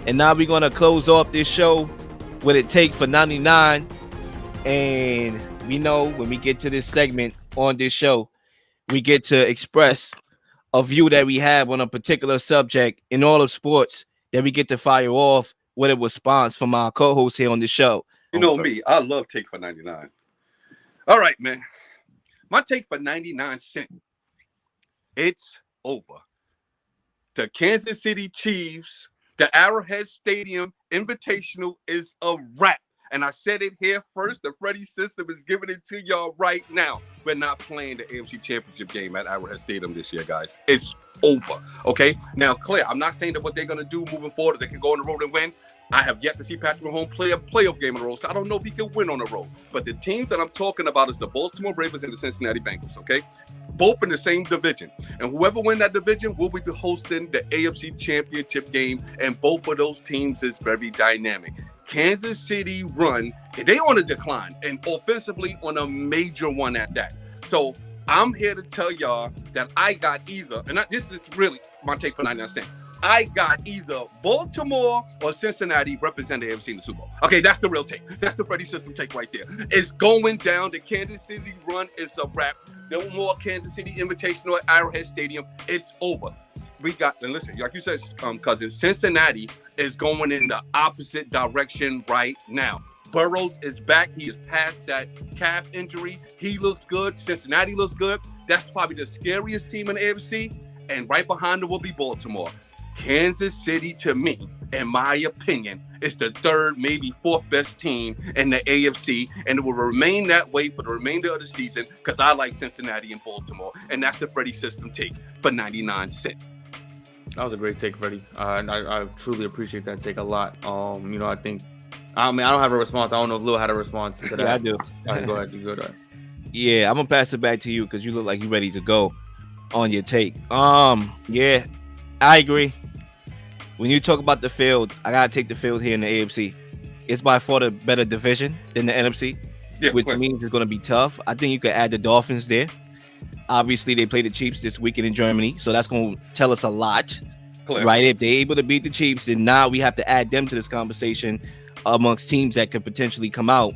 And now we're gonna close off this show with a take for 99. And we know when we get to this segment on this show, we get to express a view that we have on a particular subject in all of sports that we get to fire off with a response from our co-host here on the show. You know me, I love take for 99. All right, man. My take for 99 cents. It's over. The Kansas City Chiefs, the Arrowhead Stadium Invitational is a wrap. And I said it here first. The Freddie system is giving it to y'all right now. We're not playing the AFC Championship game at Arrowhead Stadium this year, guys. It's over. Okay? Now, Claire, I'm not saying that what they're going to do moving forward, they can go on the road and win. I have yet to see Patrick Mahomes play a playoff game on the road, so I don't know if he can win on the road. But the teams that I'm talking about is the Baltimore Ravens and the Cincinnati Bengals, okay? Both in the same division. And whoever wins that division will be hosting the AFC Championship game, and both of those teams is very dynamic. Kansas City run, they on a decline, and offensively on a major one at that. So I'm here to tell y'all that I got either, and this is really my take for 99 cents. I got either Baltimore or Cincinnati represent the AFC in the Super Bowl. Okay, that's the real take. That's the Freddie system take right there. It's going down. The Kansas City run is a wrap. No more Kansas City Invitational at Arrowhead Stadium. It's over. We got, and listen, like you said, cousin, Cincinnati is going in the opposite direction right now. Burrows is back. He is past that calf injury. He looks good. Cincinnati looks good. That's probably the scariest team in the AFC. And right behind it will be Baltimore. Kansas City, to me, in my opinion, is the third, maybe fourth best team in the AFC, and it will remain that way for the remainder of the season because I like Cincinnati and Baltimore, and that's the Freddie system take for 99 cents. That was a great take, Freddie. And I truly appreciate that take a lot. I think, I don't have a response. I don't know if Lil had a response to that. Yeah, I do. All right, go ahead. You go ahead. Yeah, I'm gonna pass it back to you because you look like you're ready to go on your take. Yeah, I agree. When you talk about the field, I gotta take the field here in the AFC. It's by far the better division than the NFC, which means it's gonna be tough. I think you could add the Dolphins there. Obviously, they play the Chiefs this weekend in Germany, so that's gonna tell us a lot, right? If they're able to beat the Chiefs, then now we have to add them to this conversation amongst teams that could potentially come out.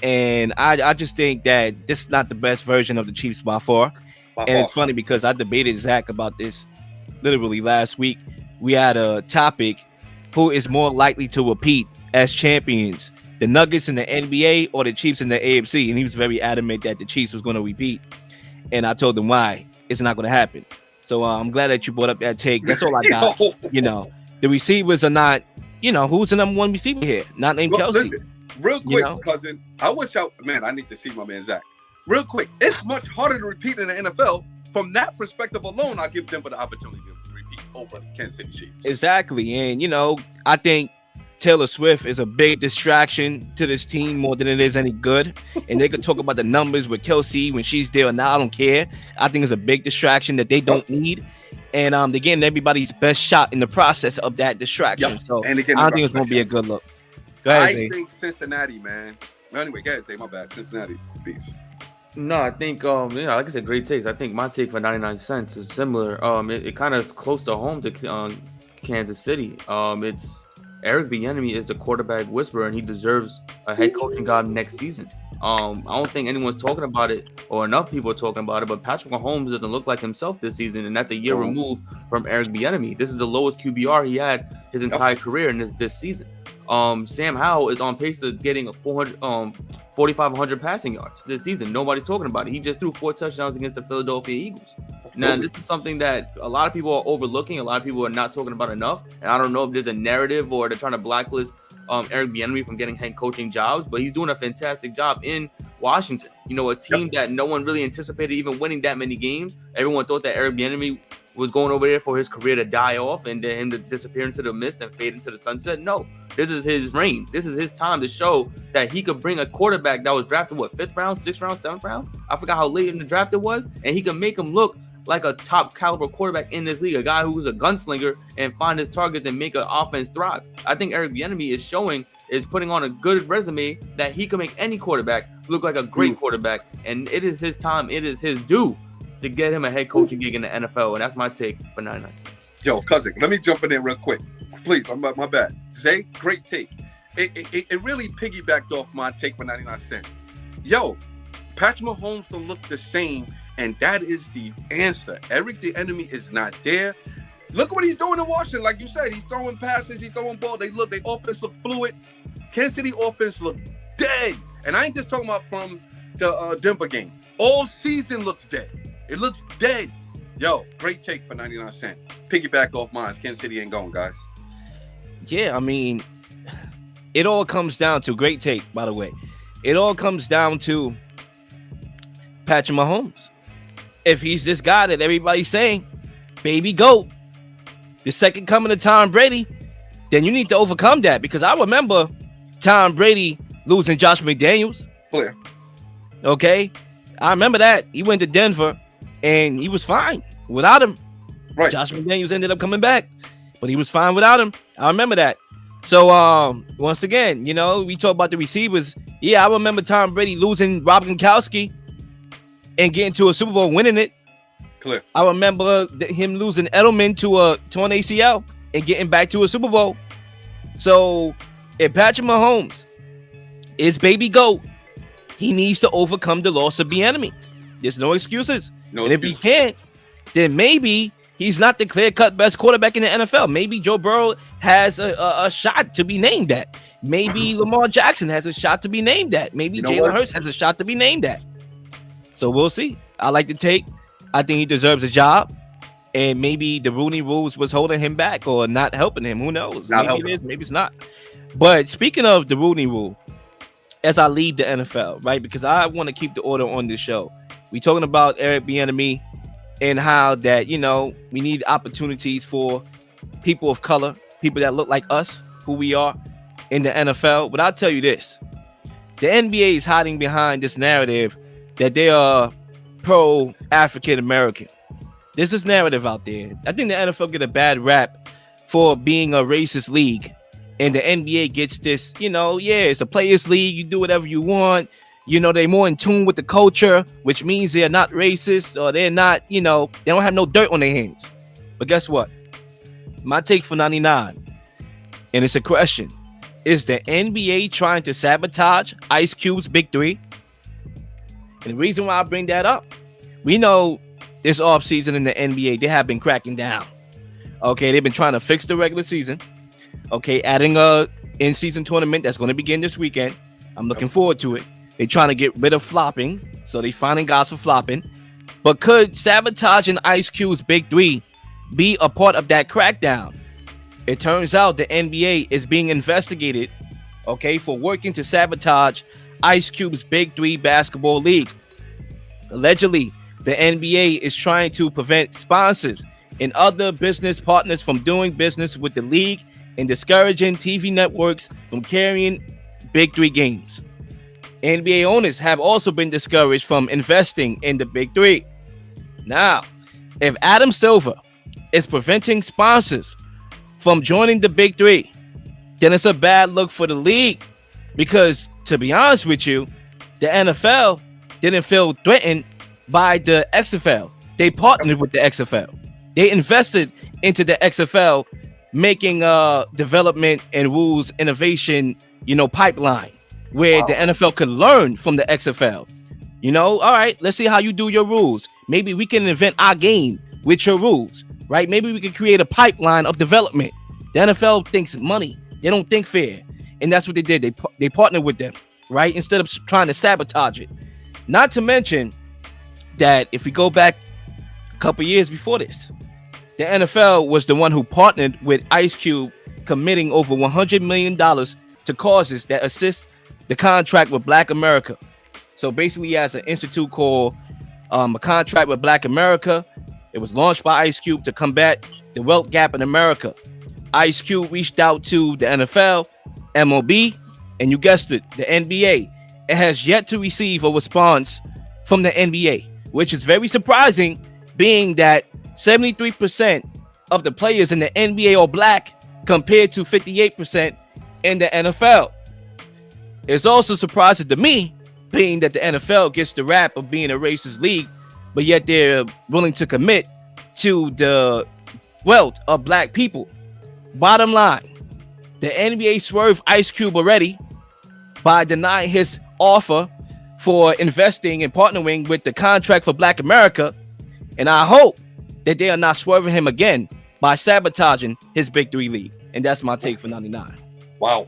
And I just think that this is not the best version of the Chiefs by far. And it's funny because I debated Zach about this literally last week. We had a topic: who is more likely to repeat as champions, the Nuggets in the NBA or the Chiefs in the AFC? And he was very adamant that the Chiefs was going to repeat. And I told him why. It's not going to happen. So I'm glad that you brought up that take. That's all I got. The receivers are not, who's the number one receiver here? Not named Kelsey. Listen, real quick, cousin. I need to see my man Zach. Real quick, it's much harder to repeat in the NFL. From that perspective alone, I'll give Denver the opportunity to repeat over the Kansas City Chiefs. Exactly. And, I think Taylor Swift is a big distraction to this team more than it is any good. And they could talk about the numbers with Kelsey when she's there. Now I don't care. I think it's a big distraction that they don't need. And they're getting everybody's best shot in the process of that distraction. Yep. So I don't think it's going to be a good look. Go ahead, Zay. I think Cincinnati, man. Anyway, go ahead, Zay. My bad. Cincinnati, peace. No, I think, like I said, great takes. I think my take for 99 cents is similar. It kind of is close to home to Kansas City. It's Eric Bieniemy is the quarterback whisperer, and he deserves a head coaching job next season. I don't think anyone's talking about it, or enough people are talking about it, but Patrick Mahomes doesn't look like himself this season, and that's a year removed from Eric Bieniemy. This is the lowest QBR he had his entire career in this season. Sam Howell is on pace to getting a 4,500 passing yards this season. Nobody's talking about it. He just threw 4 touchdowns against the Philadelphia Eagles. Now, this is something that a lot of people are overlooking. A lot of people are not talking about enough. And I don't know if there's a narrative or they're trying to blacklist Eric Bieniemy from getting head coaching jobs, but he's doing a fantastic job in Washington. A team that no one really anticipated even winning that many games. Everyone thought that Eric Bieniemy was going over there for his career to die off and him to disappear into the mist and fade into the sunset. No, this is his reign. This is his time to show that he could bring a quarterback that was drafted, 5th round, 6th round, 7th round? I forgot how late in the draft it was. And he can make him look like a top caliber quarterback in this league, a guy who's a gunslinger and find his targets and make an offense thrive. I think Eric Bieniemy is putting on a good resume that he can make any quarterback look like a great quarterback. And it is his time. It is his due to get him a head coaching gig in the NFL. And that's my take for 99 cents. Yo, cousin, let me jump in there real quick. Please, my bad. Zay, great take. It really piggybacked off my take for 99 cents. Yo, Patrick Mahomes don't look the same, and that is the answer. Eric Bieniemy is not there. Look what he's doing in Washington. Like you said, he's throwing passes, he's throwing balls. They offense look fluid. Kansas City offense look dead. And I ain't just talking about from the Denver game. All season looks dead. It looks dead. Yo, great take for 99 cents. Piggyback off mine. Kansas City ain't going, guys. Yeah, I mean, it all comes down to great take, by the way. It all comes down to Patrick Mahomes. If he's this guy that everybody's saying, baby GOAT, the second coming of Tom Brady, then you need to overcome that. Because I remember Tom Brady losing Josh McDaniels. Clear. Okay? I remember that. He went to Denver, and he was fine without him. Right. Josh McDaniels ended up coming back, but he was fine without him. I remember that. So, once again, you know, we talk about the receivers. Yeah, I remember Tom Brady losing Rob Gronkowski and getting to a Super Bowl, winning it. Clear. I remember him losing Edelman to a torn ACL and getting back to a Super Bowl. So, if Patrick Mahomes is baby GOAT, he needs to overcome the loss of Bieniemy. There's no excuses. If he can't, then maybe he's not the clear-cut best quarterback in the NFL. Maybe Joe Burrow has a shot to be named that. Maybe Lamar Jackson has a shot to be named that. Maybe Jalen Hurts has a shot to be named that. So we'll see. I like the take. I think he deserves a job. And maybe the Rooney rules was holding him back or not helping him. Who knows? Maybe it is, maybe it's not. But speaking of the Rooney rule, as I leave the NFL, right? Because I want to keep the order on this show. We're talking about Eric Bieniemy and how that, you know, we need opportunities for people of color, people that look like us, who we are in the NFL. But I'll tell you this. The NBA is hiding behind this narrative that they are pro-African American. There's this narrative out there. I think the NFL get a bad rap for being a racist league. And the NBA gets this, you know, yeah, it's a players league. You do whatever you want. You know, they're more in tune with the culture, which means they're not racist or they're not, you know, they don't have no dirt on their hands. But guess what? My take for 99, and it's a question. Is the NBA trying to sabotage Ice Cube's Big Three? And the reason why I bring that up, we know this offseason in the NBA, they have been cracking down. Okay, they've been trying to fix the regular season. Okay, adding a in-season tournament that's going to begin this weekend. I'm looking forward to it. They're trying to get rid of flopping, so they finding guys for flopping. But could sabotaging Ice Cube's Big Three be a part of that crackdown? It turns out the NBA is being investigated, okay, for working to sabotage Ice Cube's Big Three basketball league. Allegedly, the NBA is trying to prevent sponsors and other business partners from doing business with the league and discouraging TV networks from carrying Big Three games. NBA owners have also been discouraged from investing in the Big Three. Now, if Adam Silver is preventing sponsors from joining the Big Three, then it's a bad look for the league. Because, to be honest with you, the NFL didn't feel threatened by the XFL. They partnered with the XFL. They invested into the XFL, making development and rules innovation, you know, pipeline, where the NFL could learn from the XFL. You know, all right, let's see how you do your rules. Maybe we can invent our game with your rules, right? Maybe we can create a pipeline of development. The NFL thinks money. They don't think fair. And that's what they did. They partnered with them, right? Instead of trying to sabotage it. Not to mention that if we go back a couple years before this, the NFL was the one who partnered with Ice Cube, committing over $100 million to causes that assist the contract with Black America. So basically, he has an institute called A Contract with Black America. It was launched by Ice Cube to combat the wealth gap in America. Ice Cube reached out to the NFL, MLB, and you guessed it, the NBA. It has yet to receive a response from the NBA, which is very surprising, being that 73% of the players in the NBA are black compared to 58% in the NFL. It's also surprising to me, being that the NFL gets the rap of being a racist league, but yet they're willing to commit to the wealth of black people. Bottom line, the NBA swerved Ice Cube already by denying his offer for investing and partnering with the contract for Black America. And I hope that they are not swerving him again by sabotaging his Big Three league. And that's my take for 99. Wow.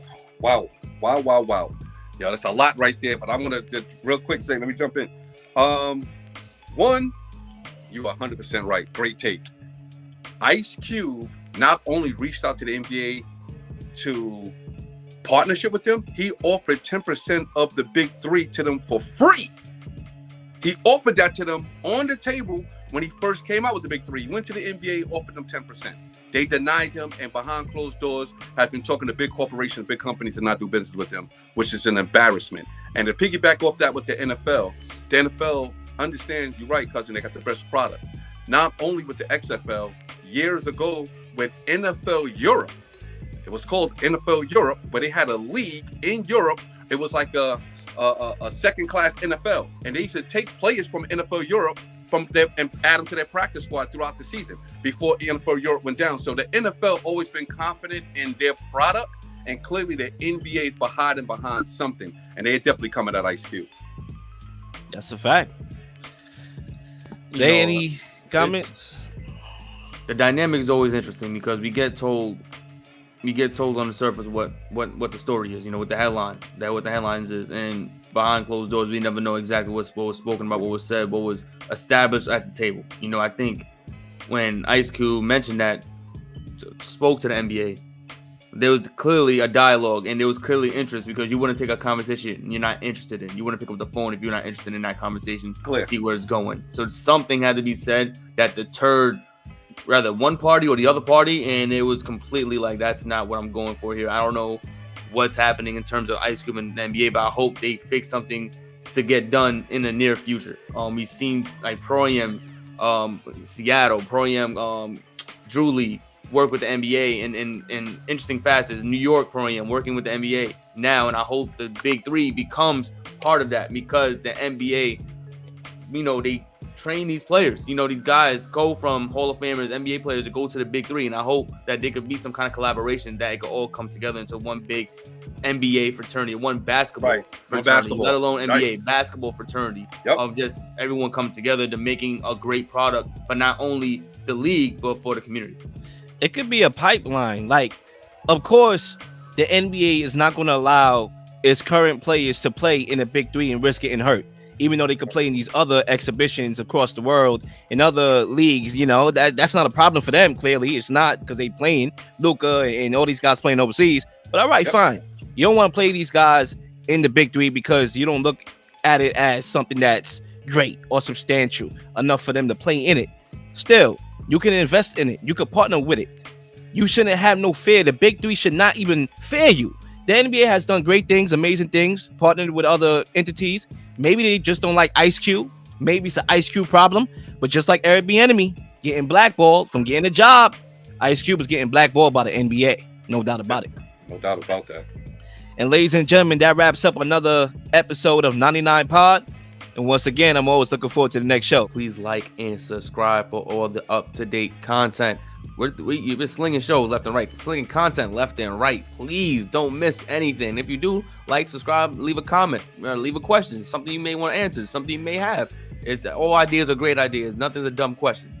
Yo, that's a lot right there, but I'm going to just real quick say, let me jump in. One, you are 100% right. Great take. Ice Cube not only reached out to the NBA to partnership with them, he offered 10% of the Big Three to them for free. He offered that to them on the table when he first came out with the Big Three. He went to the NBA, offered them 10%. They denied him, and behind closed doors have been talking to big corporations, big companies to not do business with them, which is an embarrassment. And to piggyback off that with the NFL understands, you're right, cousin, they got the best product. Not only with the XFL, years ago with NFL Europe. It was called NFL Europe, but they had a league in Europe. It was like a second-class NFL, and they used to take players from NFL Europe from there and add them to their practice squad throughout the season before NFL Europe went down. So the NFL always been confident in their product, and clearly the NBA is behind something, and they're definitely coming at Ice Cube. That's a fact. Say any comments? The dynamic is always interesting because we get told on the surface what the story is, what the headlines is, and behind closed doors we never know exactly what was spoken about, what was said, what was established at the table. I think when Ice Cube mentioned that, spoke to the NBA, there was clearly a dialogue and there was clearly interest, because you wouldn't take a conversation you're not interested in. You wouldn't pick up the phone if you're not interested in that conversation to see where it's going. So something had to be said that deterred rather one party or the other party, and it was completely like, that's not what I'm going for here. I don't know what's happening in terms of Ice Cube and the NBA, but I hope they fix something to get done in the near future. We've seen like Pro-Am, Seattle, Pro-Am, Drew League work with the NBA in interesting facets. New York Pro-Am working with the NBA now, and I hope the Big Three becomes part of that, because the NBA, they train these players. These guys go from Hall of Famers, NBA players, to go to the Big Three, and I hope that there could be some kind of collaboration that it could all come together into one big NBA fraternity, one basketball fraternity, let alone NBA basketball fraternity, of just everyone coming together to making a great product for not only the league but for the community. It could be a pipeline. Like, of course, the NBA is not going to allow its current players to play in a Big Three and risk getting hurt, even though they could play in these other exhibitions across the world in other leagues. That's not a problem for them. Clearly, it's not, because they playing Luka and all these guys playing overseas. But all right, fine. You don't want to play these guys in the Big Three because you don't look at it as something that's great or substantial enough for them to play in it. Still, you can invest in it. You can partner with it. You shouldn't have no fear. The Big Three should not even fear you. The NBA has done great things, amazing things, partnered with other entities. Maybe they just don't like Ice Cube. Maybe it's an Ice Cube problem. But just like Eric Bieniemy getting blackballed from getting a job, Ice Cube is getting blackballed by the NBA. No doubt about it. No doubt about that. And ladies and gentlemen, that wraps up another episode of 99 Pod. And once again, I'm always looking forward to the next show. Please like and subscribe for all the up-to-date content. You've been slinging shows left and right, slinging content left and right. Please don't miss anything. If you do, like, subscribe, leave a comment, leave a question, something you may want to answer, something you may have. All ideas are great ideas. Nothing's a dumb question.